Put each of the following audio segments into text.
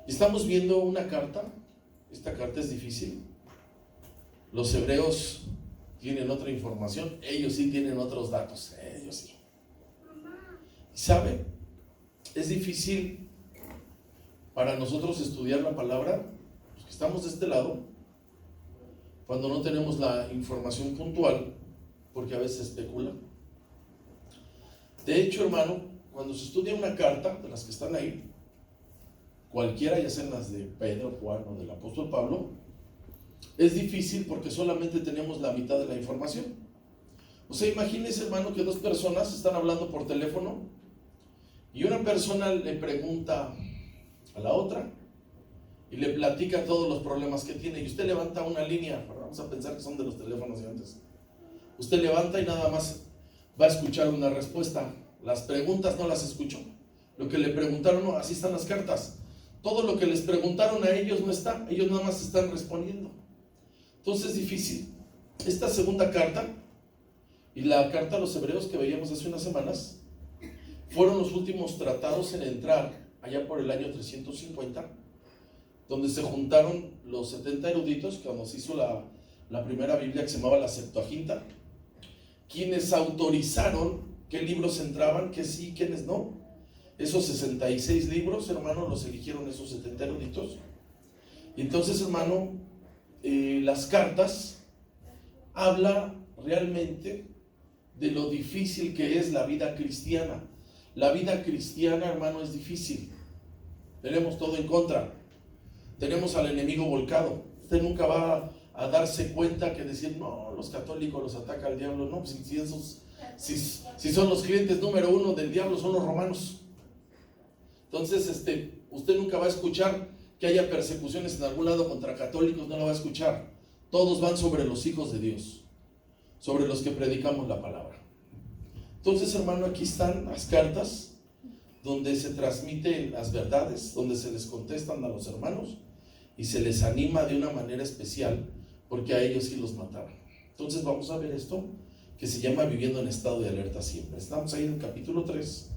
Estamos viendo una carta. Esta carta es difícil. Los hebreos tienen otra información, ellos sí tienen otros datos, ellos sí. ¿Y sabe? Es difícil para nosotros estudiar la palabra, los que estamos de este lado, cuando no tenemos la información puntual, porque a veces especula. De hecho, hermano, cuando se estudia una carta, de las que están ahí, cualquiera, ya sean las de Pedro, Juan o del apóstol Pablo, es difícil porque solamente tenemos la mitad de la información. O sea, imagínese, hermano, que dos personas están hablando por teléfono y una persona le pregunta a la otra y le platica todos los problemas que tiene, y usted levanta una línea, vamos a pensar que son de los teléfonos de antes, usted levanta y nada más va a escuchar una respuesta. Las preguntas no las escuchó, lo que le preguntaron no, así están las cartas, todo lo que les preguntaron a ellos no está, ellos nada más están respondiendo. Entonces es difícil. Esta segunda carta y la carta a los hebreos que veíamos hace unas semanas fueron los últimos tratados en entrar allá por el año 350, donde se juntaron los 70 eruditos, cuando se hizo la primera Biblia, que se llamaba la Septuaginta, quienes autorizaron qué libros entraban, qué sí, quiénes no. Esos 66 libros, hermano, los eligieron esos 70 eruditos. Y entonces, hermano, las cartas habla realmente de lo difícil que es la vida cristiana. La vida cristiana, hermano, es difícil. Tenemos todo en contra. Tenemos al enemigo volcado. Usted nunca va a darse cuenta que decir, no, los católicos los ataca el diablo. No, pues si son los clientes número uno del diablo, son los romanos. Entonces, usted nunca va a escuchar que haya persecuciones en algún lado contra católicos, no lo va a escuchar. Todos van sobre los hijos de Dios, sobre los que predicamos la palabra. Entonces, hermano, aquí están las cartas donde se transmiten las verdades, donde se les contestan a los hermanos y se les anima de una manera especial, porque a ellos sí los mataron. Entonces vamos a ver esto que se llama viviendo en estado de alerta siempre. Estamos ahí en el capítulo 3,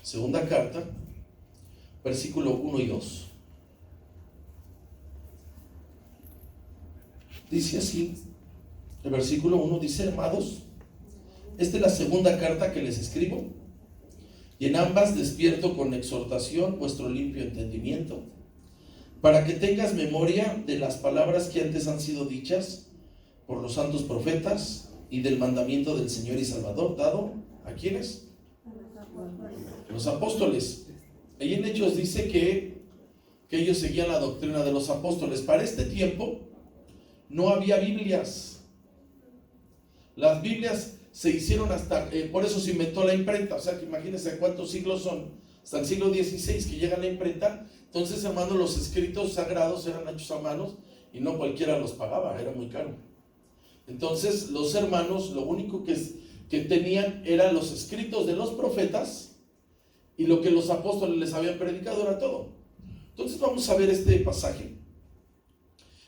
segunda carta, versículo 1 y 2. Dice así, el versículo 1 dice: amados, esta es la segunda carta que les escribo, y en ambas despierto con exhortación vuestro limpio entendimiento, para que tengas memoria de las palabras que antes han sido dichas por los santos profetas y del mandamiento del Señor y Salvador dado ¿a quiénes? Los apóstoles. Ahí en Hechos dice que ellos seguían la doctrina de los apóstoles. Para este tiempo no había Biblias. Las Biblias se hicieron hasta, por eso se inventó la imprenta. O sea, que imagínense cuántos siglos son, hasta el siglo XVI que llega la imprenta. Entonces, hermano, los escritos sagrados eran hechos a manos y no cualquiera los pagaba, era muy caro. Entonces, los hermanos lo único que tenían eran los escritos de los profetas, y lo que los apóstoles les habían predicado era todo. Entonces vamos a ver este pasaje.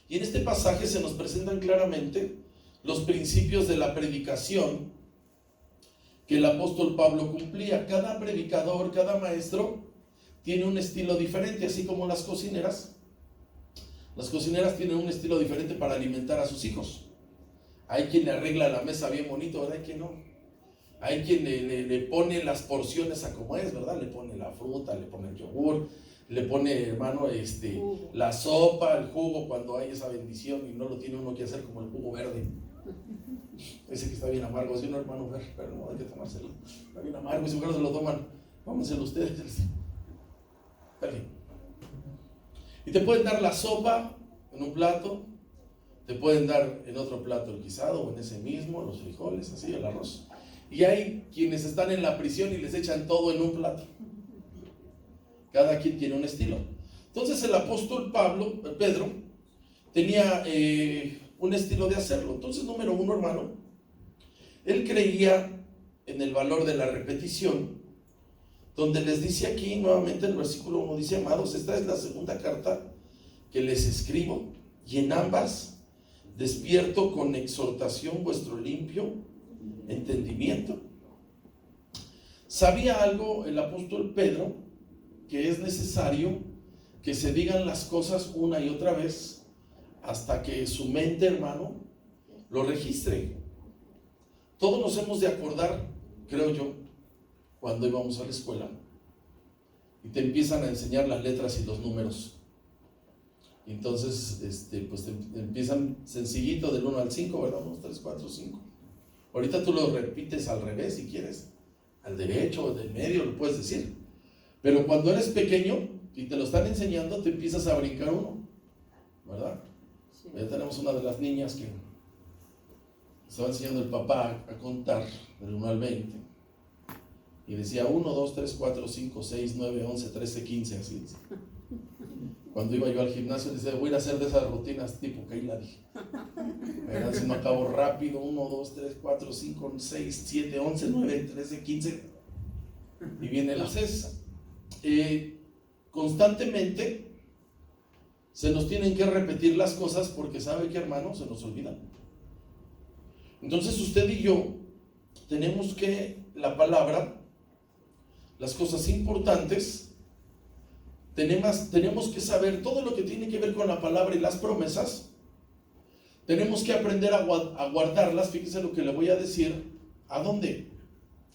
Y en este pasaje se nos presentan claramente los principios de la predicación que el apóstol Pablo cumplía. Cada predicador, cada maestro tiene un estilo diferente, así como las cocineras. Las cocineras tienen un estilo diferente para alimentar a sus hijos. Hay quien le arregla la mesa bien bonito, ¿verdad? Hay quien no. Hay quien le pone las porciones a como es, ¿verdad? Le pone la fruta, le pone el yogur, le pone, hermano, la sopa, el jugo, cuando hay esa bendición y no lo tiene uno que hacer, como el jugo verde. Ese que está bien amargo, así no, hermano, pero no hay que tomárselo. Está bien amargo, y si mujeres se lo toman, tómenselo ustedes. Perfecto. Y te pueden dar la sopa en un plato, te pueden dar en otro plato el guisado, o en ese mismo, los frijoles, así, el arroz. Y hay quienes están en la prisión y les echan todo en un plato. Cada quien tiene un estilo. Entonces el apóstol Pedro, tenía un estilo de hacerlo. Entonces, número uno, hermano, él creía en el valor de la repetición, donde les dice aquí nuevamente en el versículo 1, dice: amados, esta es la segunda carta que les escribo, y en ambas despierto con exhortación vuestro limpio entendimiento. Sabía algo el apóstol Pedro, que es necesario que se digan las cosas una y otra vez hasta que su mente, hermano, lo registre. Todos nos hemos de acordar, creo yo, cuando íbamos a la escuela y te empiezan a enseñar las letras y los números. Entonces, pues te empiezan sencillito del 1 al 5, ¿verdad? 1, 2, 3, 4, 5. Ahorita tú lo repites al revés si quieres, al derecho o del medio, lo puedes decir. Pero cuando eres pequeño y te lo están enseñando, te empiezas a brincar uno, ¿verdad? Sí. Ya tenemos una de las niñas que estaba enseñando el papá a contar del 1 al 20. Y decía 1, 2, 3, 4, 5, 6, 9, 11, 13, 15, así. Cuando iba yo al gimnasio, decía, voy a ir a hacer de esas rutinas tipo Keila, dije. Era haciendo a cabo rápido, 1, 2, 3, 4, 5, 6, 7, 11, 9, 13, 15. Y viene la cesa. Constantemente se nos tienen que repetir las cosas porque sabe que, hermano, se nos olvidan. Entonces usted y yo tenemos que la palabra, las cosas importantes, tenemos que saber todo lo que tiene que ver con la palabra y las promesas. Tenemos que aprender a guardarlas. Fíjese lo que le voy a decir. ¿A dónde?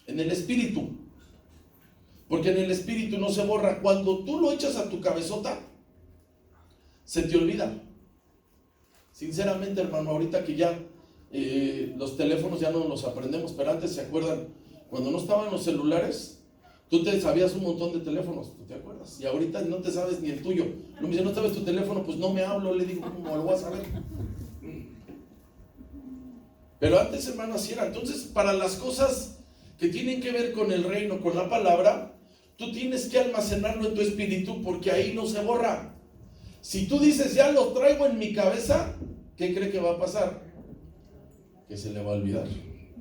En el espíritu. Porque en el espíritu no se borra. Cuando tú lo echas a tu cabezota, se te olvida. Sinceramente, hermano, ahorita que ya los teléfonos ya no los aprendemos, pero antes, ¿se acuerdan? Cuando no estaban los celulares, tú te sabías un montón de teléfonos, ¿tú te acuerdas? Y ahorita no te sabes ni el tuyo. No me dice, ¿no sabes tu teléfono? Pues no me hablo, le digo, ¿cómo lo vas a saber? Pero antes, hermano, así era. Entonces, para las cosas que tienen que ver con el reino, con la palabra, tú tienes que almacenarlo en tu espíritu porque ahí no se borra. Si tú dices, ya lo traigo en mi cabeza, ¿qué cree que va a pasar? Que se le va a olvidar.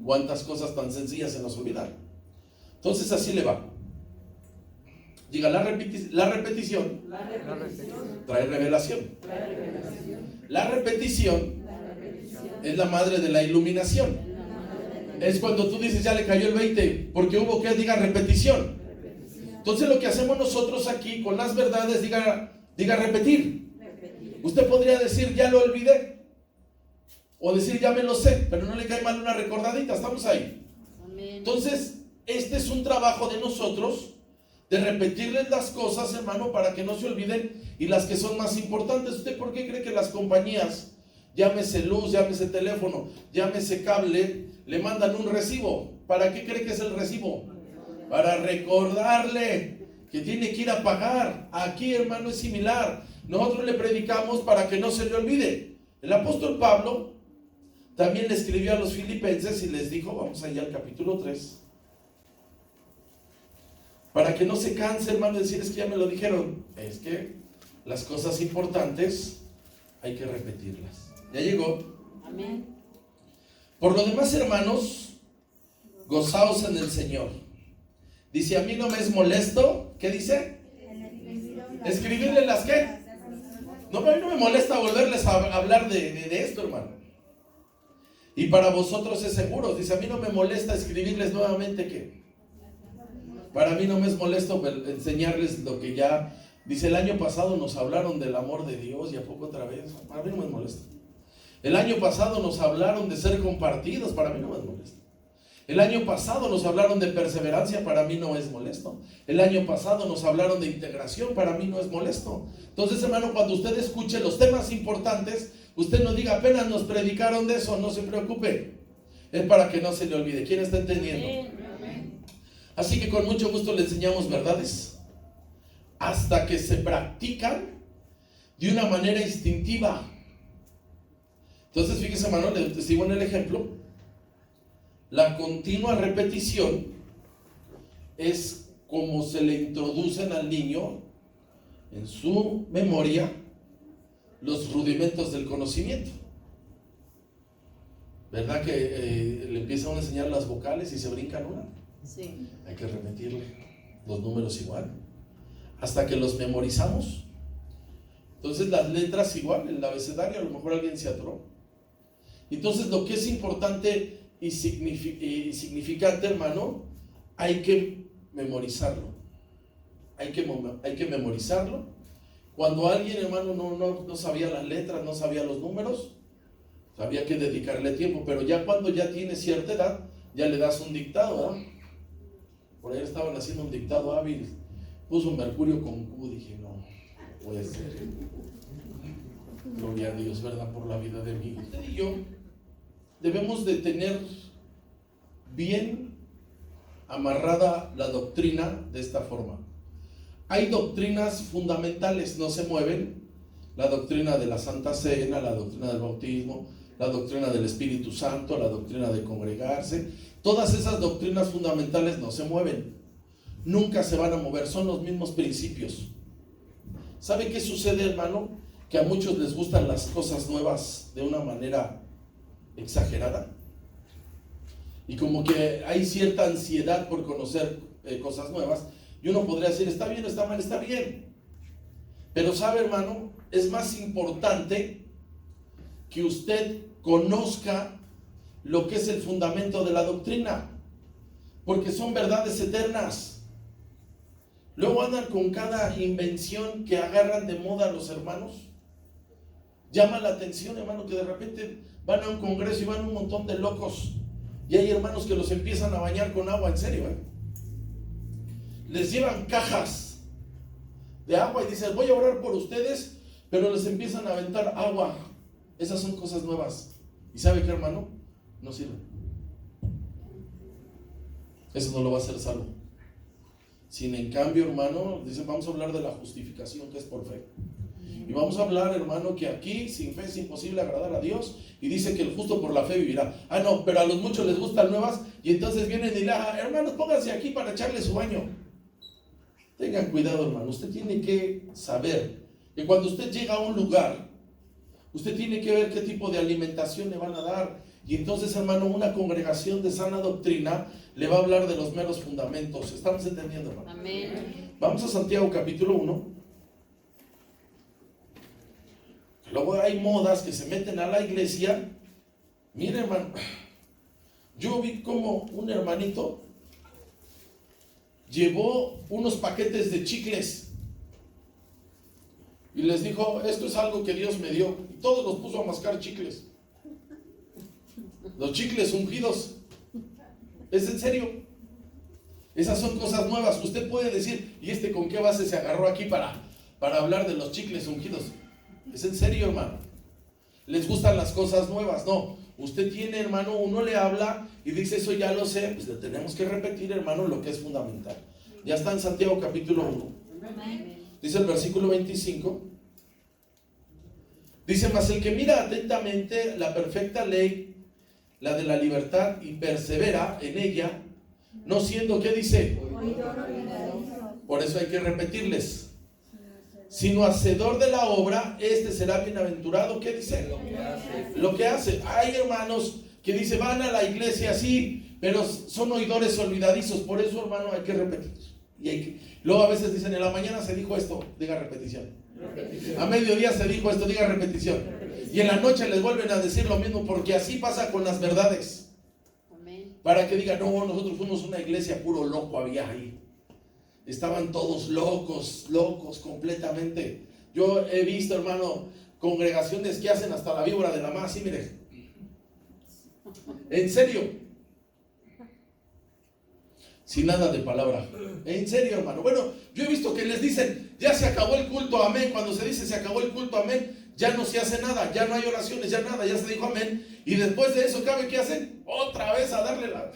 ¿Cuántas cosas tan sencillas se nos olvidan? Entonces así le va. Diga, la repetición trae revelación. La repetición es la madre de la iluminación. Es cuando tú dices, ya le cayó el 20, porque hubo que diga repetición. Entonces lo que hacemos nosotros aquí con las verdades, diga repetir. Usted podría decir, ya lo olvidé, o decir, ya me lo sé, pero no le cae mal una recordadita. Estamos ahí. Entonces este es un trabajo de nosotros, de repetirles las cosas, hermano, para que no se olviden, y las que son más importantes. ¿Usted por qué cree que las compañías, llámese luz, llámese teléfono, llámese cable, le mandan un recibo? ¿Para qué cree que es el recibo? Para recordarle que tiene que ir a pagar. Aquí, hermano, es similar. Nosotros le predicamos para que no se le olvide. El apóstol Pablo también le escribió a los filipenses y les dijo, vamos allá al capítulo 3, para que no se canse, hermano, de decir, es que ya me lo dijeron. Es que las cosas importantes hay que repetirlas. Ya llegó. Amén. Por lo demás, hermanos, gozaos en el Señor. Dice, a mí no me es molesto, ¿qué dice? Escribirle las ¿qué? No, a mí no me molesta volverles a hablar de esto, hermano. Y para vosotros es seguro. Dice, a mí no me molesta escribirles nuevamente ¿qué? Para mí no me es molesto enseñarles lo que ya... Dice, el año pasado nos hablaron del amor de Dios y a poco otra vez. Para mí no me molesta. El año pasado nos hablaron de ser compartidos. Para mí no me molesta. El año pasado nos hablaron de perseverancia. Para mí no es molesto. El año pasado nos hablaron de integración. Para mí no es molesto. Entonces, hermano, cuando usted escuche los temas importantes, usted no diga, apenas nos predicaron de eso. No se preocupe. Es para que no se le olvide. ¿Quién está entendiendo? Así que con mucho gusto le enseñamos verdades hasta que se practican de una manera instintiva. Entonces, fíjese, hermano, le sigo en el ejemplo. La continua repetición es como se le introducen al niño en su memoria los rudimentos del conocimiento. ¿Verdad que le empieza a enseñar las vocales y se brincan una? Sí. Hay que repetirle los números igual hasta que los memorizamos. Entonces las letras igual, el abecedario, a lo mejor alguien se atoró. Entonces lo que es importante y significante, hermano, hay que memorizarlo. Hay que memorizarlo. Cuando alguien, hermano, no sabía las letras, no sabía los números, había que dedicarle tiempo, pero ya cuando ya tiene cierta edad, ya le das un dictado, ¿verdad? Por ahí estaban haciendo un dictado hábil, puso Mercurio con Q, dije, no, puede ser. Gloria a Dios, ¿verdad? Por la vida de mí. Usted y yo debemos de tener bien amarrada la doctrina de esta forma. Hay doctrinas fundamentales, no se mueven. La doctrina de la Santa Cena, la doctrina del bautismo, la doctrina del Espíritu Santo, la doctrina de congregarse. Todas esas doctrinas fundamentales no se mueven. Nunca se van a mover, son los mismos principios. ¿Sabe qué sucede, hermano? Que a muchos les gustan las cosas nuevas de una manera exagerada. Y como que hay cierta ansiedad por conocer cosas nuevas. Y uno podría decir, está bien, está mal, está bien. Pero sabe, hermano, es más importante que usted conozca lo que es el fundamento de la doctrina, porque son verdades eternas. Luego andan con cada invención que agarran de moda a los hermanos. Llama la atención, hermano, que de repente van a un congreso y van un montón de locos. Y hay hermanos que los empiezan a bañar con agua, en serio, Les llevan cajas de agua y dicen, voy a orar por ustedes, pero les empiezan a aventar agua. Esas son cosas nuevas. ¿Y sabe qué, hermano? No sirve. Eso no lo va a hacer salvo. Sin en cambio, hermano, dicen, vamos a hablar de la justificación que es por fe. Y vamos a hablar, hermano, que aquí sin fe es imposible agradar a Dios. Y dice que el justo por la fe vivirá. Ah, no, pero a los muchos les gustan nuevas. Y entonces vienen y la, hermanos, pónganse aquí para echarle su baño. Tengan cuidado, hermano. Usted tiene que saber que cuando usted llega a un lugar, usted tiene que ver qué tipo de alimentación le van a dar. Y entonces, hermano, una congregación de sana doctrina le va a hablar de los meros fundamentos. ¿Estamos entendiendo, hermano? Amén. Vamos a Santiago capítulo 1. Luego hay modas que se meten a la iglesia. Mire, hermano, yo vi como un hermanito llevó unos paquetes de chicles y les dijo, esto es algo que Dios me dio. Y todos los puso a mascar chicles. Los chicles ungidos. ¿Es en serio? Esas son cosas nuevas. Usted puede decir, ¿y este con qué base se agarró aquí para hablar de los chicles ungidos? ¿Es en serio, hermano? ¿Les gustan las cosas nuevas? No. Usted tiene, hermano, uno le habla y dice, eso ya lo sé. Pues le tenemos que repetir, hermano, lo que es fundamental. Ya está en Santiago capítulo 1. Dice el versículo 25. Dice, mas el que mira atentamente la perfecta ley, la de la libertad, y persevera en ella, no siendo, ¿qué dice? Por eso hay que repetirles. Sino hacedor de la obra, este será bienaventurado. ¿Qué dice? Lo que hace. Hay hermanos que dicen, van a la iglesia así, pero son oidores olvidadizos. Por eso, hermano, hay que repetir. Luego a veces dicen, en la mañana se dijo esto, diga repetición. A mediodía se dijo esto, diga repetición. Y en la noche les vuelven a decir lo mismo, porque así pasa con las verdades. Para que digan, no, nosotros fuimos una iglesia, puro loco había ahí. Estaban todos locos completamente. Yo he visto, hermano, congregaciones que hacen hasta la víbora de la mar, así, mire. En serio. Sin nada de palabra. En serio, hermano. Bueno, yo he visto que les dicen, ya se acabó el culto, amén. Cuando se dice se acabó el culto, amén, ya no se hace nada, ya no hay oraciones, ya nada, ya se dijo amén. Y después de eso, ¿qué hacen? Otra vez a darle la...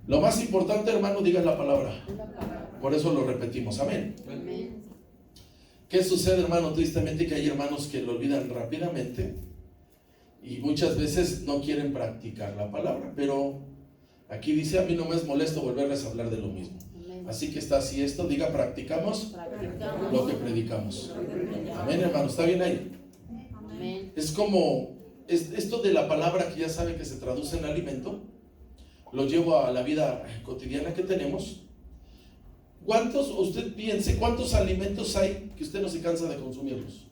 Lo más importante, hermano, diga la palabra. Por eso lo repetimos, amén. ¿Qué sucede, hermano? Tristemente que hay hermanos que lo olvidan rápidamente y muchas veces no quieren practicar la palabra, pero aquí dice, a mí no me es molesto volverles a hablar de lo mismo. Así que está así esto, diga, practicamos lo que predicamos. Amén, hermano, ¿está bien ahí? Es como, esto de la palabra que ya sabe que se traduce en alimento, lo llevo a la vida cotidiana que tenemos. Usted piense, ¿cuántos alimentos hay que usted no se cansa de consumirlos?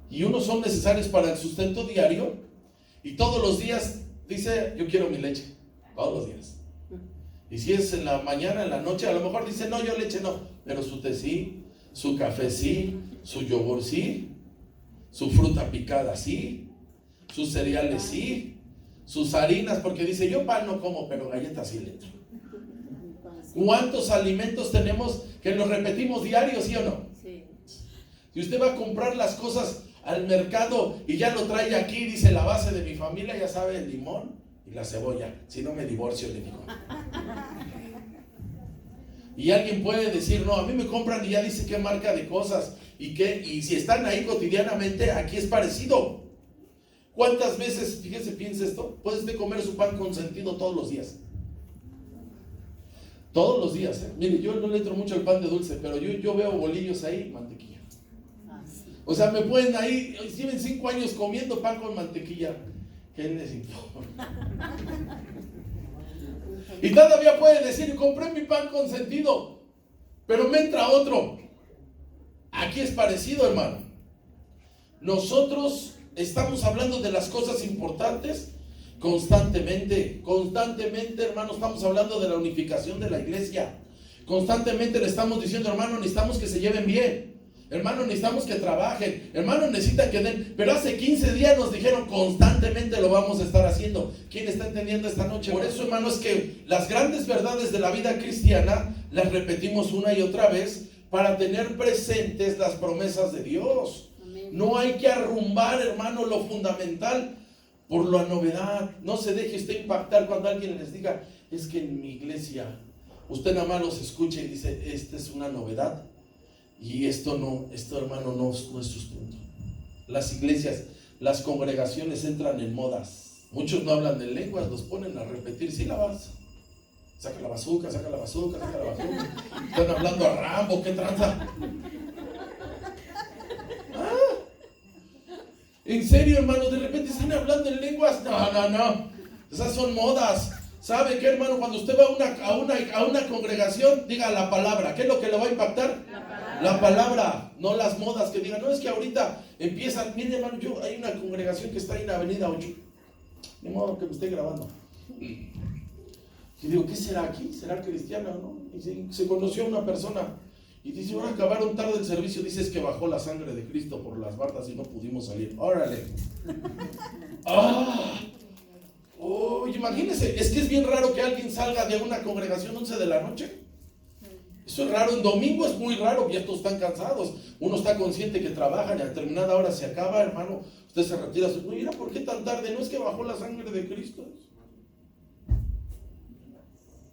Y unos son necesarios para el sustento diario, y todos los días dice, yo quiero mi leche, todos los días. Y si es en la mañana, en la noche, a lo mejor dice, no, yo leche no. Pero su té sí, su café sí, su yogur sí, su fruta picada sí, sus cereales sí, sus harinas, porque dice, yo pan no como, pero galletas sí le entro. ¿Cuántos alimentos tenemos que los repetimos diario, sí o no? Sí. Si usted va a comprar las cosas al mercado y ya lo trae aquí, dice la base de mi familia, ya sabe, el limón y la cebolla. Si no me divorcio, le digo. Y alguien puede decir, no, a mí me compran y ya dice qué marca de cosas y si están ahí cotidianamente, aquí es parecido. ¿Cuántas veces, fíjese, piensa esto, puede usted comer su pan consentido todos los días? Todos los días, ¿eh? Mire, yo no le entro mucho al pan de dulce, pero yo veo bolillos ahí, mantequilla. O sea, me pueden ahí, lleven 5 años comiendo pan con mantequilla. ¿Qué les importa? Y todavía puede decir, compré mi pan consentido, pero me entra otro. Aquí es parecido, hermano. Nosotros estamos hablando de las cosas importantes constantemente, hermano, estamos hablando de la unificación de la iglesia. Constantemente le estamos diciendo, hermano, necesitamos que se lleven bien. Hermano, necesitamos que trabajen. Hermano, necesitan que den. Pero hace 15 días nos dijeron, constantemente lo vamos a estar haciendo. ¿Quién está entendiendo esta noche? Por eso, hermano, es que las grandes verdades de la vida cristiana las repetimos una y otra vez para tener presentes las promesas de Dios. Amén. No hay que arrumbar, hermano, lo fundamental por la novedad. No se deje usted impactar cuando alguien les diga, es que en mi iglesia, usted nada más los escucha y dice, esta es una novedad. Y esto hermano, no es sustento. Las iglesias, las congregaciones entran en modas. Muchos no hablan de lenguas, los ponen a repetir sílabas. Saca la bazuca, saca la bazuca, saca la bazuca. Están hablando a Rambo, ¿qué tranza? En serio, hermano, de repente están hablando en lenguas. No. Esas son modas. ¿Sabe qué, hermano? Cuando usted va a una congregación, diga la palabra. ¿Qué es lo que le va a impactar? La palabra, no las modas que digan, no, es que ahorita empiezan. Mire, hermano, hay una congregación que está ahí en la avenida 8. De modo que me esté grabando. Y digo, ¿qué será aquí? ¿Será cristiana o no? Y se conoció a una persona. Y dice, ahora acabaron tarde el servicio. Dice, es que bajó la sangre de Cristo por las bardas y no pudimos salir. ¡Órale! Imagínense, es que es bien raro que alguien salga de una congregación 11 de la noche. Eso es raro, en domingo es muy raro, ya todos están cansados. Uno está consciente que trabajan y a determinada hora se acaba, hermano. Usted se retira, mira, ¿por qué tan tarde? No es que bajó la sangre de Cristo.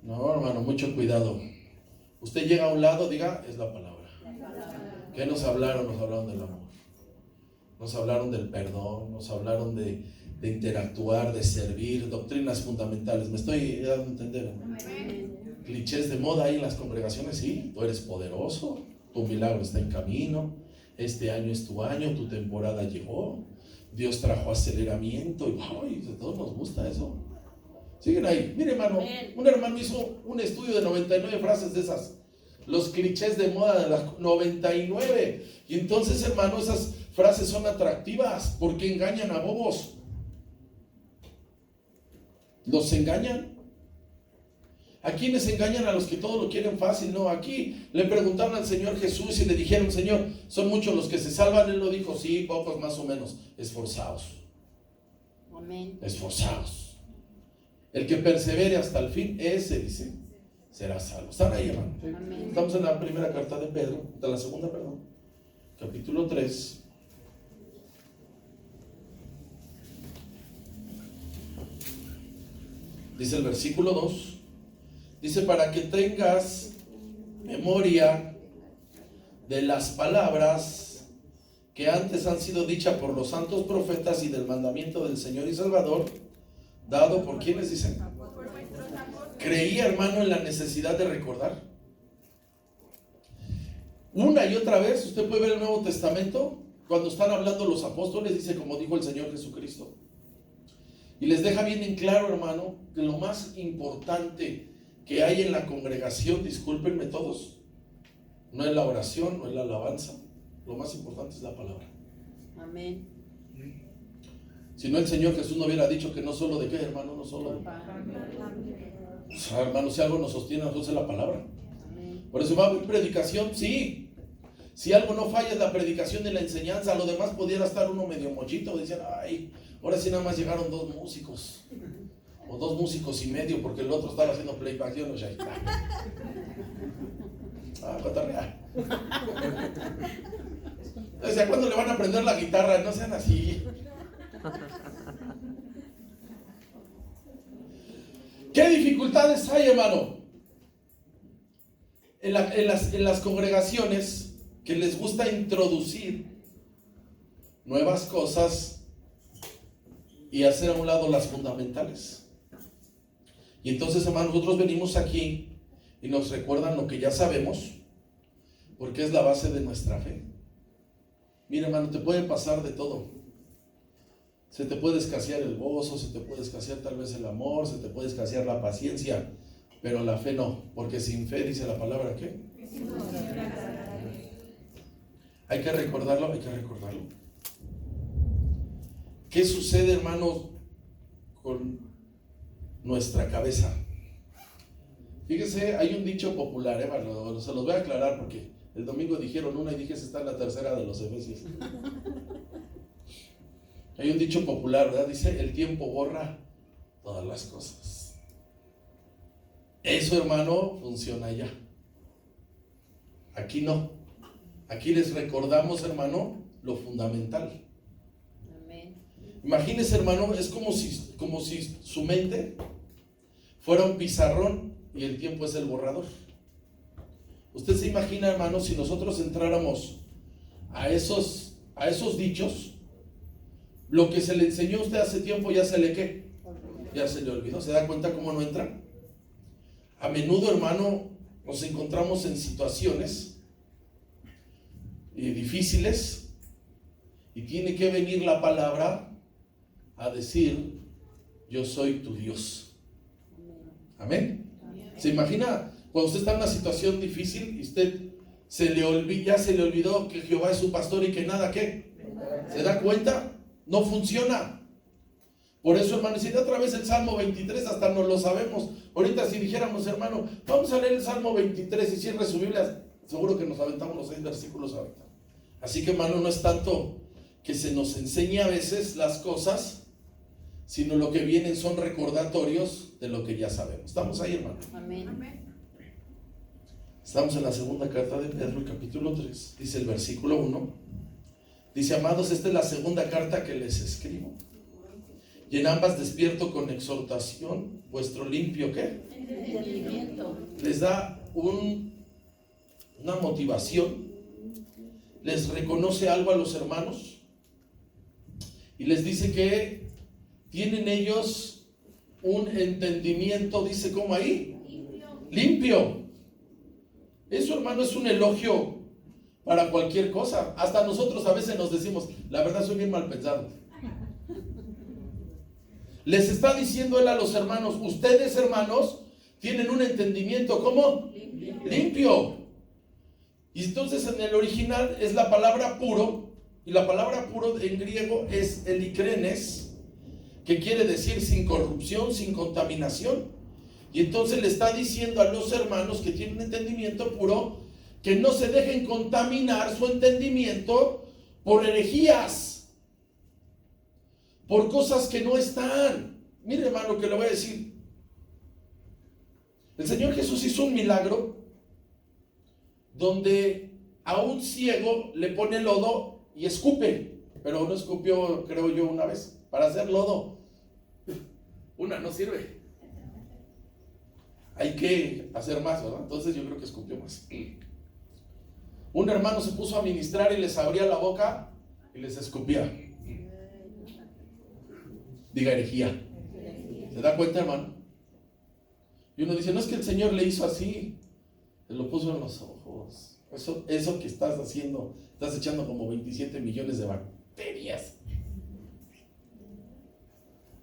No, hermano, mucho cuidado. Usted llega a un lado, diga, es la palabra. ¿Qué nos hablaron? Nos hablaron del amor. Nos hablaron del perdón, nos hablaron de interactuar, de servir, doctrinas fundamentales. ¿Me estoy dando a entender, hermano? Clichés de moda ahí en las congregaciones, sí, tú eres poderoso, tu milagro está en camino, este año es tu año, tu temporada llegó, Dios trajo aceleramiento, y a todos nos gusta eso. Siguen ahí. Mire, hermano, un hermano hizo un estudio de 99 frases de esas, los clichés de moda de las 99, y entonces, hermano, esas frases son atractivas porque engañan a bobos. Los engañan. ¿A quiénes engañan? A los que todo lo quieren fácil. No, aquí le preguntaron al Señor Jesús y le dijeron, Señor, ¿son muchos los que se salvan? Él lo dijo, sí, pocos más o menos. Esforzados. Amén. Esforzados. El que persevere hasta el fin, ese, dice, será salvo. ¿Están ahí, hermano? Amén. Estamos en la primera carta de Pedro, de la segunda, perdón. Capítulo 3. Dice el versículo 2. Dice, para que tengas memoria de las palabras que antes han sido dichas por los santos profetas y del mandamiento del Señor y Salvador, dado por quienes dicen. Creía, hermano, en la necesidad de recordar. Una y otra vez, usted puede ver el Nuevo Testamento, cuando están hablando los apóstoles, dice como dijo el Señor Jesucristo. Y les deja bien en claro, hermano, que lo más importante que hay en la congregación, discúlpenme todos, no es la oración, no es la alabanza, lo más importante es la palabra. Amén. Si no, el Señor Jesús no hubiera dicho que no solo de qué, hermano, no solo O sea, hermanos, si algo nos sostiene a nosotros es la palabra. Por eso va a haber predicación, sí. Si algo no falla es la predicación y la enseñanza. Lo demás pudiera estar uno medio mochito. Dicen, ay, ahora sí nada más llegaron 2 músicos. O 2 músicos y medio, porque el otro estaba haciendo playback. Yo no, ya está. Cotorrea. ¿Desde cuándo le van a aprender la guitarra? No sean así. ¿Qué dificultades hay, hermano? En las congregaciones que les gusta introducir nuevas cosas y hacer a un lado las fundamentales. Y entonces, hermano, nosotros venimos aquí y nos recuerdan lo que ya sabemos, porque es la base de nuestra fe. Mira, hermano, te puede pasar de todo. Se te puede escasear el gozo, se te puede escasear tal vez el amor, se te puede escasear la paciencia, pero la fe no, porque sin fe, dice la palabra, ¿qué? Hay que recordarlo, hay que recordarlo. ¿Qué sucede, hermanos, con nuestra cabeza? Fíjese, hay un dicho popular, se los voy a aclarar porque el domingo dijeron una y dije, esa está en la tercera de los Efesios. Hay un dicho popular, ¿verdad? Dice, el tiempo borra todas las cosas. Eso, hermano, funciona allá. Aquí no. Aquí les recordamos, hermano, lo fundamental. Amén. Imagínese, hermano, es como si su mente fuera un pizarrón y el tiempo es el borrador. Usted se imagina, hermano, si nosotros entráramos a esos dichos, lo que se le enseñó a usted hace tiempo ya se le ¿qué? Ya se le olvidó. ¿Se da cuenta cómo no entra? A menudo, hermano, nos encontramos en situaciones difíciles y tiene que venir la palabra a decir, yo soy tu Dios. Amén. ¿Se imagina cuando usted está en una situación difícil y usted ya se le olvidó que Jehová es su pastor y que nada, ¿qué? ¿Se da cuenta? No funciona. Por eso, hermano, si de otra vez el Salmo 23 hasta no lo sabemos. Ahorita si dijéramos, hermano, vamos a leer el Salmo 23 y cierre su Biblia, seguro que nos aventamos los 6 versículos ahorita. Así que, hermano, no es tanto que se nos enseñe a veces las cosas, sino lo que vienen son recordatorios de lo que ya sabemos. ¿Estamos ahí, hermano? Amén. Estamos en la segunda carta de Pedro, el capítulo 3. Dice el versículo 1. Dice, amados, esta es la segunda carta que les escribo. Y en ambas despierto con exhortación vuestro limpio, ¿qué? Entendimiento. Les da una motivación. Les reconoce algo a los hermanos. Y les dice que tienen ellos un entendimiento, dice, ¿cómo ahí? Limpio. Eso, hermano, es un elogio para cualquier cosa. Hasta nosotros a veces nos decimos, la verdad soy bien mal pensado. Les está diciendo él a los hermanos, ustedes, hermanos, tienen un entendimiento, ¿cómo? Limpio. Y entonces en el original es la palabra puro, y la palabra puro en griego es elikrenes, que quiere decir sin corrupción, sin contaminación. Y entonces le está diciendo a los hermanos que tienen un entendimiento puro, que no se dejen contaminar su entendimiento por herejías, por cosas que no están. Mire, hermano, que le voy a decir. El Señor Jesús hizo un milagro donde a un ciego le pone lodo y escupe, pero no escupió, creo yo, una vez. Para hacer lodo, una no sirve. Hay que hacer más, ¿verdad? Entonces yo creo que escupió más. Un hermano se puso a ministrar y les abría la boca y les escupía. Diga herejía. ¿Se da cuenta, hermano? Y uno dice, no es que el Señor le hizo así, se lo puso en los ojos. Eso que estás haciendo, estás echando como 27 millones de bacterias.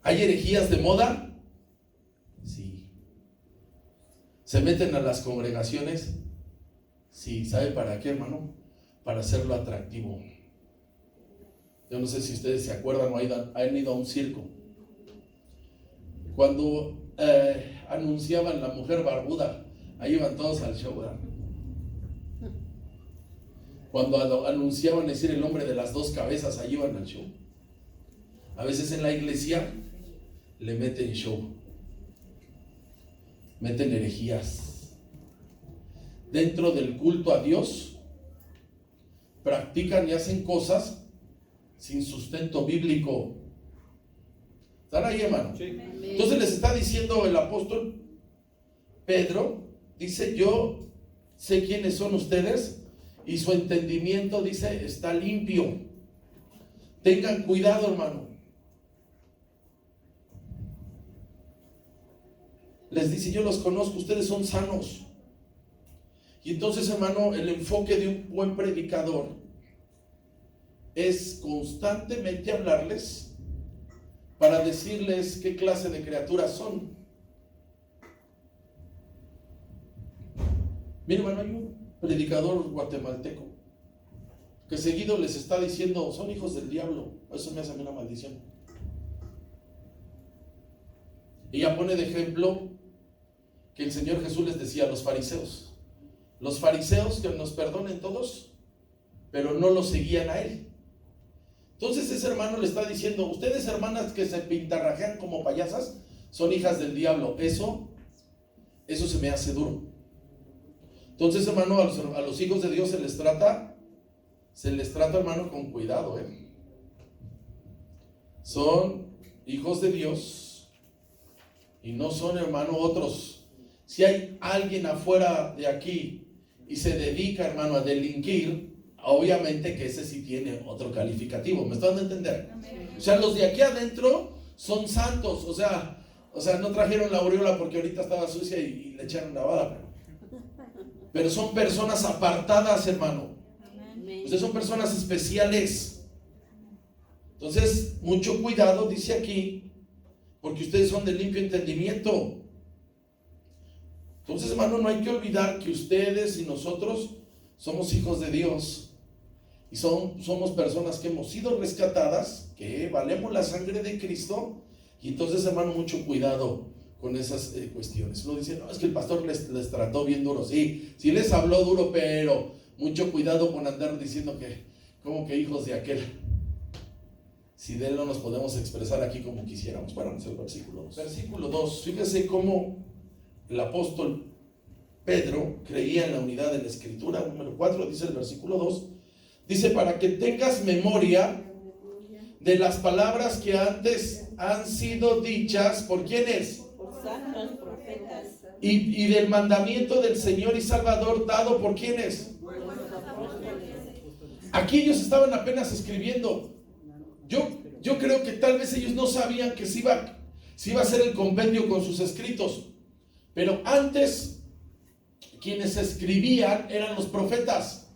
¿Hay herejías de moda? Sí. ¿Se meten a las congregaciones? Sí. ¿Sabe para qué, hermano? Para hacerlo atractivo. Yo no sé si ustedes se acuerdan o han ido a un circo. Cuando anunciaban la mujer barbuda, ahí iban todos al show, ¿verdad? Cuando anunciaban decir el hombre de las dos cabezas, ahí iban al show. A veces en la iglesia le meten show, meten herejías. Dentro del culto a Dios practican y hacen cosas sin sustento bíblico. ¿Están ahí, hermano? Sí. Entonces les está diciendo el apóstol Pedro, dice: yo sé quiénes son ustedes y su entendimiento, dice, está limpio. Tengan cuidado, hermano. Les dice: yo los conozco, ustedes son sanos. Y entonces, hermano, el enfoque de un buen predicador es constantemente hablarles para decirles qué clase de criaturas son. Mira, hermano, hay un predicador guatemalteco que seguido les está diciendo: son hijos del diablo. Eso me hace a mí una maldición. Ella pone de ejemplo que el Señor Jesús les decía a los fariseos que nos perdonen todos, pero no los seguían a Él. Entonces ese hermano le está diciendo: ustedes, hermanas que se pintarrajean como payasas, son hijas del diablo. Eso se me hace duro. Entonces, hermano, a los hijos de Dios se les trata, hermano, con cuidado, Son hijos de Dios y no son, hermano, otros. Si hay alguien afuera de aquí y se dedica, hermano, a delinquir, obviamente que ese sí tiene otro calificativo. ¿Me están dando a entender? O sea, los de aquí adentro son santos. O sea, no trajeron la aureola porque ahorita estaba sucia y le echaron la bala. Pero son personas apartadas, hermano. Ustedes son personas especiales. Entonces, mucho cuidado, dice aquí, porque ustedes son de limpio entendimiento. Entonces, hermano, no hay que olvidar que ustedes y nosotros somos hijos de Dios. Y somos personas que hemos sido rescatadas, que valemos la sangre de Cristo. Y entonces, hermano, mucho cuidado con esas cuestiones. Uno dice: no, es que el pastor les trató bien duro. Sí les habló duro, pero mucho cuidado con andar diciendo que como que hijos de aquel. Si de él no nos podemos expresar aquí como quisiéramos. Bueno, vamos al versículo 2. Versículo 2. Fíjese cómo el apóstol Pedro creía en la unidad de la Escritura. Número 4, dice el versículo 2. Dice: para que tengas memoria de las palabras que antes han sido dichas, ¿por quiénes? Santos profetas. Y del mandamiento del Señor y Salvador dado por quiénes. Aquí ellos estaban apenas escribiendo. Yo creo que tal vez ellos no sabían que se iba a hacer el compendio con sus escritos. Pero antes, quienes escribían eran los profetas.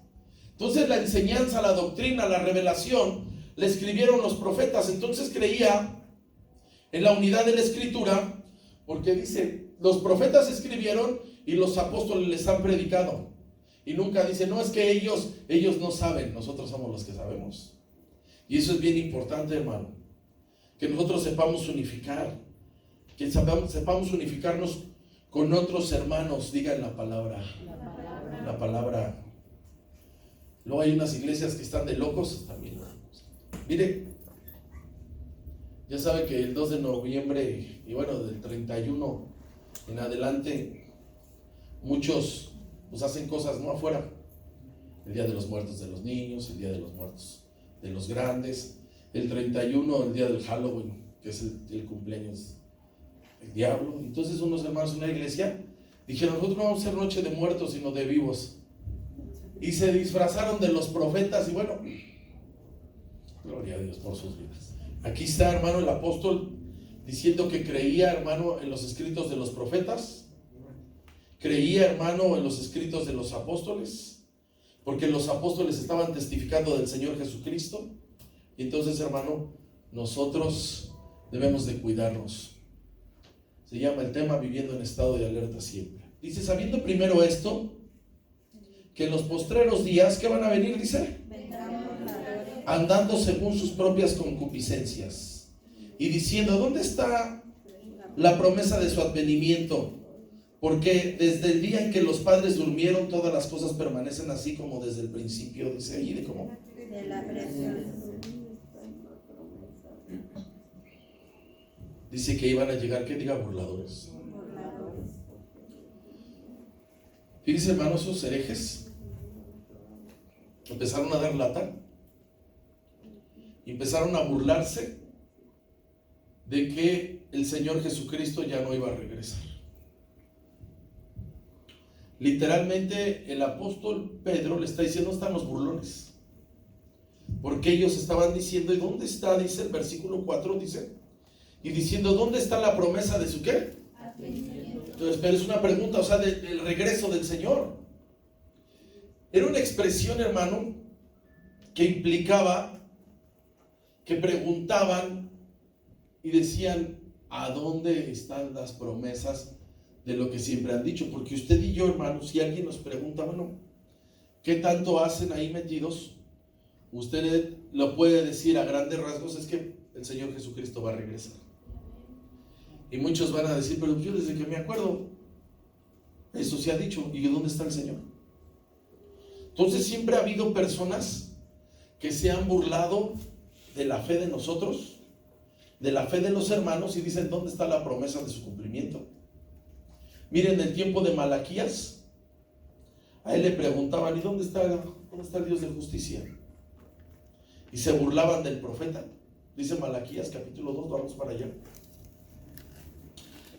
Entonces la enseñanza, la doctrina, la revelación, le escribieron los profetas. Entonces creía en la unidad de la Escritura, porque dice: los profetas escribieron y los apóstoles les han predicado. Y nunca dice: no, es que ellos no saben, nosotros somos los que sabemos. Y eso es bien importante, hermano, que nosotros sepamos unificar, que sepamos unificarnos con otros hermanos. Digan la palabra. Luego hay unas iglesias que están de locos también. Mire, ya sabe que el 2 de noviembre y bueno, del 31 en adelante, muchos pues hacen cosas no afuera. El Día de los Muertos de los niños, el Día de los Muertos de los grandes, el 31, el día del Halloween, que es el cumpleaños del diablo. Entonces unos hermanos en una iglesia dijeron: nosotros no vamos a hacer noche de muertos, sino de vivos. Y se disfrazaron de los profetas y bueno, gloria a Dios por sus vidas. Aquí está, hermano, el apóstol diciendo que creía, hermano, en los escritos de los profetas. Creía, hermano, en los escritos de los apóstoles, porque los apóstoles estaban testificando del Señor Jesucristo. Y entonces, hermano, nosotros debemos de cuidarnos. Se llama el tema viviendo en estado de alerta siempre. Dice: sabiendo primero esto, que en los postreros días, ¿qué van a venir? Dice: andando según sus propias concupiscencias, y diciendo: ¿dónde está la promesa de su advenimiento. Porque desde el día en que los padres durmieron, todas las cosas permanecen así como desde el principio, dice ahí, de cómo. De la creación. Dice que iban a llegar, que diga burladores. Fíjense, hermanos, esos herejes empezaron a dar lata, empezaron a burlarse de que el Señor Jesucristo ya no iba a regresar. Literalmente el apóstol Pedro le está diciendo: ¿dónde están los burlones? Porque ellos estaban diciendo, ¿y dónde está? Dice el versículo 4, dice, y diciendo, ¿dónde está la promesa de su qué? Entonces, pero es una pregunta, o sea, del regreso del Señor. Era una expresión, hermano, que implicaba que preguntaban y decían, ¿a dónde están las promesas de lo que siempre han dicho? Porque usted y yo, hermanos, si alguien nos pregunta, bueno, ¿qué tanto hacen ahí metidos? Usted lo puede decir a grandes rasgos, es que el Señor Jesucristo va a regresar. Y muchos van a decir, pero yo desde que me acuerdo, eso se ha dicho, ¿y dónde está el Señor? Entonces siempre ha habido personas que se han burlado de la fe de nosotros, de la fe de los hermanos, y dicen, ¿dónde está la promesa de su cumplimiento? Miren, en el tiempo de Malaquías, a él le preguntaban, ¿y dónde está el Dios de justicia? Y se burlaban del profeta. Dice Malaquías capítulo 2, vamos para allá.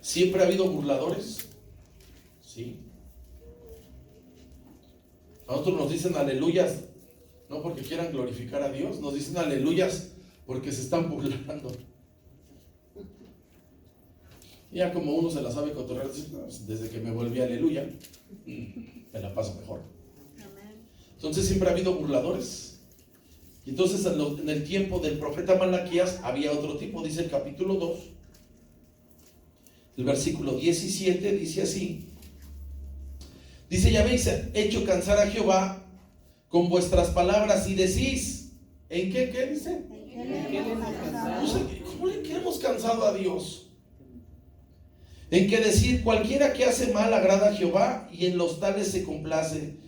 Siempre ha habido burladores, ¿sí? A nosotros nos dicen aleluyas, no porque quieran glorificar a Dios, nos dicen aleluyas porque se están burlando. Ya como uno se la sabe cotorrear, desde que me volví aleluya, me la paso mejor. Entonces siempre ha habido burladores. Y entonces en el tiempo del profeta Malaquías había otro tipo, dice el capítulo 2, el versículo 17, dice así. Dice, ya habéis hecho cansar a Jehová con vuestras palabras y decís, ¿en qué? ¿Qué dice? ¿Cómo le hemos cansado a Dios? En que decir, cualquiera que hace mal agrada a Jehová y en los tales se complace.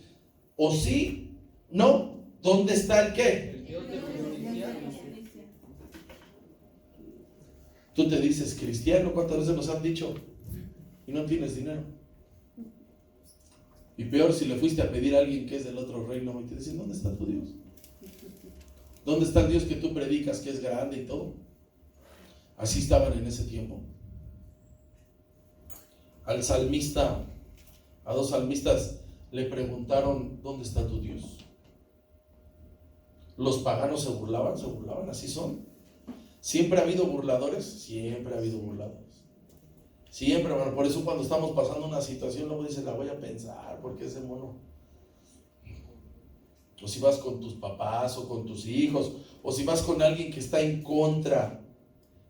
¿O sí? ¿No? ¿Dónde está el qué? Tú te dices cristiano, ¿cuántas veces nos han dicho? Y no tienes dinero. Y peor si le fuiste a pedir a alguien que es del otro reino y te dicen, ¿dónde está tu Dios? ¿Dónde está el Dios que tú predicas, que es grande y todo? Así estaban en ese tiempo. Al salmista, a dos salmistas le preguntaron, ¿dónde está tu Dios? Los paganos se burlaban, así son. ¿Siempre ha habido burladores? Siempre ha habido burladores. Siempre, hermano. Por eso cuando estamos pasando una situación, luego dices, la voy a pensar, porque ese mono. O si vas con tus papás o con tus hijos, o si vas con alguien que está en contra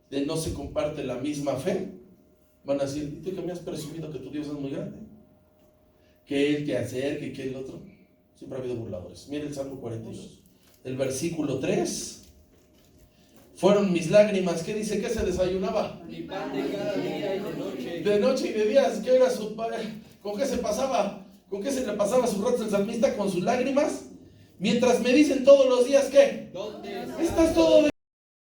de no se comparte la misma fe, van a decir, ¿y tú que me has presumido que tu Dios es muy grande? Que Él te acerque, que el otro. Siempre ha habido burladores. Mira el Salmo 42, el versículo 3. Fueron mis lágrimas. ¿Qué dice? ¿Qué se desayunaba? Mi pan de cada día y de noche. De noche y de días. ¿Qué era su padre? ¿Con qué se pasaba? ¿Con qué se le pasaba sus ratos el salmista? Con sus lágrimas. Mientras me dicen todos los días, ¿qué? ¿Dónde Estás todo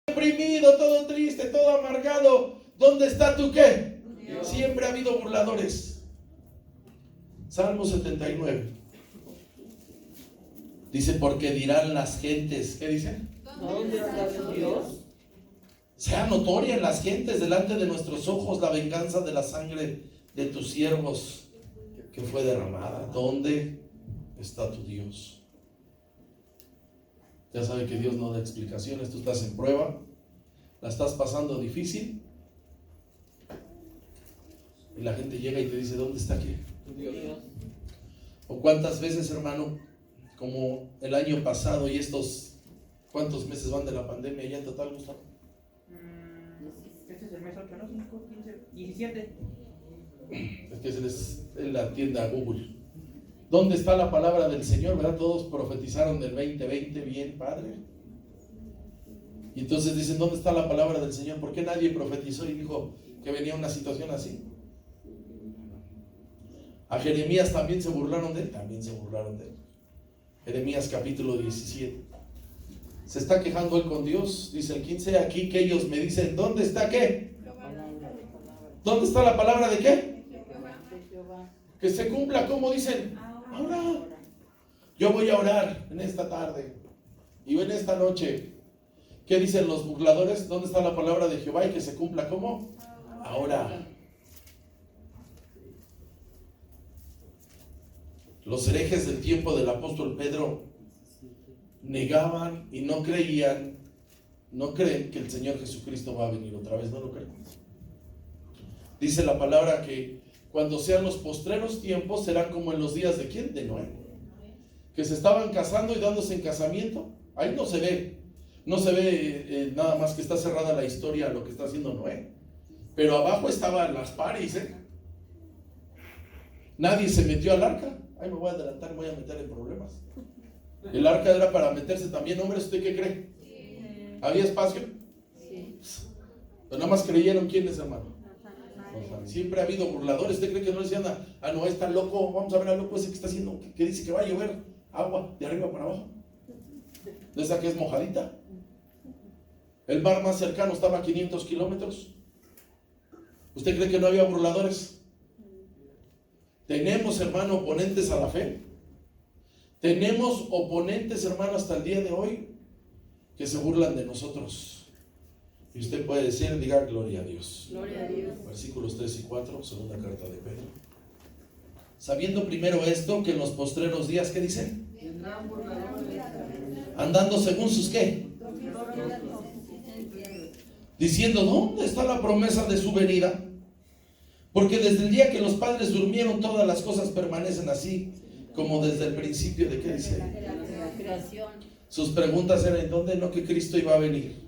deprimido, todo triste, todo amargado. ¿Dónde está tu qué? Dios. Siempre ha habido burladores. Salmo 79. Dice, porque dirán las gentes. ¿Qué dice? ¿Dónde está tu Dios? Sea notoria en las gentes delante de nuestros ojos la venganza de la sangre de tus siervos que fue derramada. ¿Dónde está tu Dios? Ya sabe que Dios no da explicaciones. Tú estás en prueba, la estás pasando difícil y la gente llega y te dice, ¿dónde está qué? Tu Dios. O cuántas veces, hermano, como el año pasado y estos, ¿cuántos meses van de la pandemia ya en total, Gustavo? Este es el mes 8, ¿no? 5, 15, 17. Es que es la tienda Google. ¿Dónde está la palabra del Señor? ¿Verdad? Todos profetizaron del 2020, bien, Padre. Y entonces dicen, ¿dónde está la palabra del Señor? ¿Por qué nadie profetizó y dijo, que venía una situación así. A Jeremías también se burlaron de él, Jeremías capítulo 17. Se está quejando él con Dios, dice el 15, aquí que ellos me dicen, ¿dónde está qué? ¿Dónde está la palabra de qué? Que se cumpla, como dicen, ahora. Yo voy a orar en esta tarde y en esta noche. ¿Qué dicen los burladores? ¿Dónde está la palabra de Jehová y que se cumpla cómo? Ahora. Los herejes del tiempo del apóstol Pedro negaban y no creen que el Señor Jesucristo va a venir otra vez, no lo creen. Dice la palabra que cuando sean los postreros tiempos serán como en los días de ¿quién? De Noé, que se estaban casando y dándose en casamiento. Ahí no se ve nada más que está cerrada la historia lo que está haciendo Noé, pero abajo estaban las paris, Nadie se metió al arca. Ahí me voy a adelantar, me voy a meter en problemas. El arca era para meterse también hombres. ¿Usted qué cree? Sí. ¿Había espacio? Sí. Pero nada más creyeron quiénes, hermano. Siempre ha habido burladores. ¿Usted cree que no le decían a Noé, está loco? Vamos a ver al loco ese que está haciendo, que dice que va a llover agua de arriba para abajo, de esa que es mojadita. El mar más cercano estaba a 500 kilómetros. ¿Usted cree que no había burladores? Tenemos, hermano, oponentes a la fe. Tenemos oponentes, hermano, hasta el día de hoy que se burlan de nosotros. Y usted puede decir, diga gloria a Dios. Gloria a Dios. Versículos 3 y 4, segunda carta de Pedro. Sabiendo primero esto, que en los postreros días, ¿qué dicen? Andando según sus ¿qué? Diciendo, ¿dónde está la promesa de su venida? Porque desde el día que los padres durmieron, todas las cosas permanecen así, como desde el principio de ¿qué dice? La creación. Sus preguntas eran, ¿dónde no que Cristo iba a venir?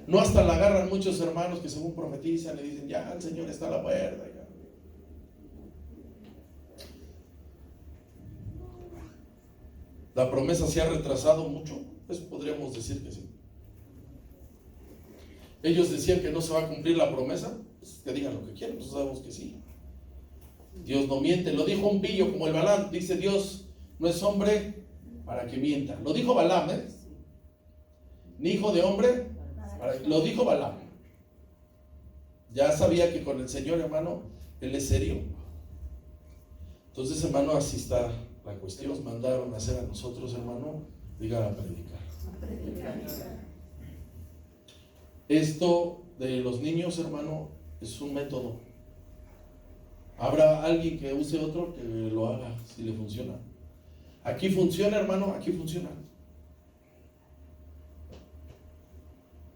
No, hasta la agarran muchos hermanos que según profetizan y dicen, ya el Señor está a la puerta. Ya. La promesa se ha retrasado mucho, pues podríamos decir que sí. Ellos decían que no se va a cumplir la promesa, pues que digan lo que quieran, pues sabemos que sí. Dios no miente, lo dijo un pillo como el Balaam, dice Dios no es hombre para que mienta. Lo dijo Balaam, ni hijo de hombre, lo dijo Balaam. Ya sabía que con el Señor, hermano, Él es serio. Entonces, hermano, así está la cuestión. Nos mandaron a hacer a nosotros, hermano, diga a predicar. Esto de los niños, hermano, es un método. Habrá alguien que use otro que lo haga si le funciona. Aquí funciona, hermano, aquí funciona.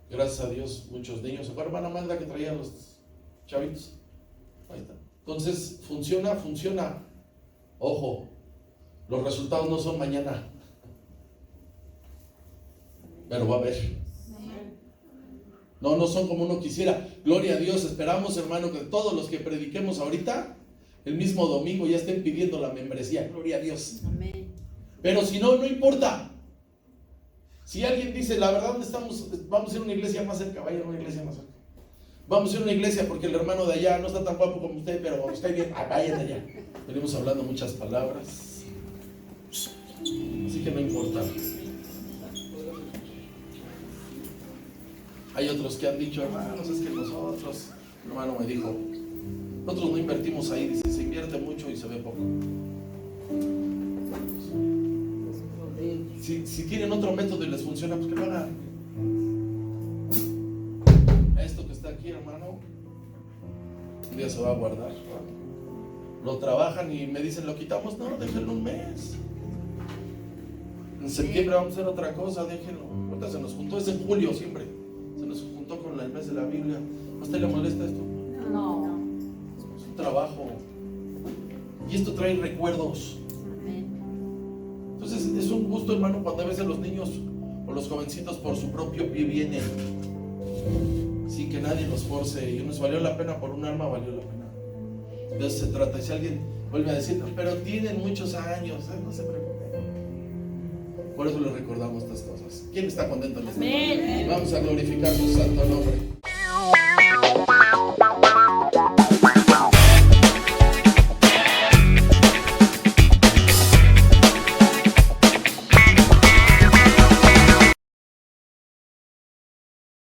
Gracias a Dios, muchos niños. ¿Se acuerda, hermana Magda, que traían los chavitos? Ahí está. Entonces, funciona. Ojo, los resultados no son mañana, pero va a haber. No son como uno quisiera. Gloria a Dios, esperamos, hermano, que todos los que prediquemos ahorita, el mismo domingo ya estén pidiendo la membresía. Gloria a Dios. Amén. Pero si no, no importa. Si alguien dice, la verdad, ¿dónde estamos? Vamos a ir a una iglesia más cerca. Vayan a una iglesia más cerca. Vamos a ir a una iglesia porque el hermano de allá no está tan guapo como usted, pero está bien. Vayan allá. Venimos hablando muchas palabras. Así que no importa. Hay otros que han dicho, hermanos, es que nosotros, hermano me dijo, nosotros no invertimos ahí, dice, se invierte mucho y se ve poco. Si tienen otro método y les funciona, pues que lo hagan. Esto que está aquí, hermano, un día se va a guardar. Lo trabajan y me dicen, lo quitamos, no, déjenlo un mes. En septiembre vamos a hacer otra cosa, déjenlo. Ahorita se nos juntó, es en julio siempre. Se nos juntó con el mes de la Biblia. ¿A usted le molesta esto? No. Es un trabajo. Y esto trae recuerdos. Entonces es un gusto, hermano, cuando a veces los niños o los jovencitos por su propio pie vienen sin que nadie los force. Y nos valió la pena por un alma, valió la pena. De eso se trata. Y si alguien vuelve a decir, pero tienen muchos años, no se preocupen. Por eso les recordamos estas cosas. ¿Quién está contento en este momento? Vamos a glorificar su santo nombre.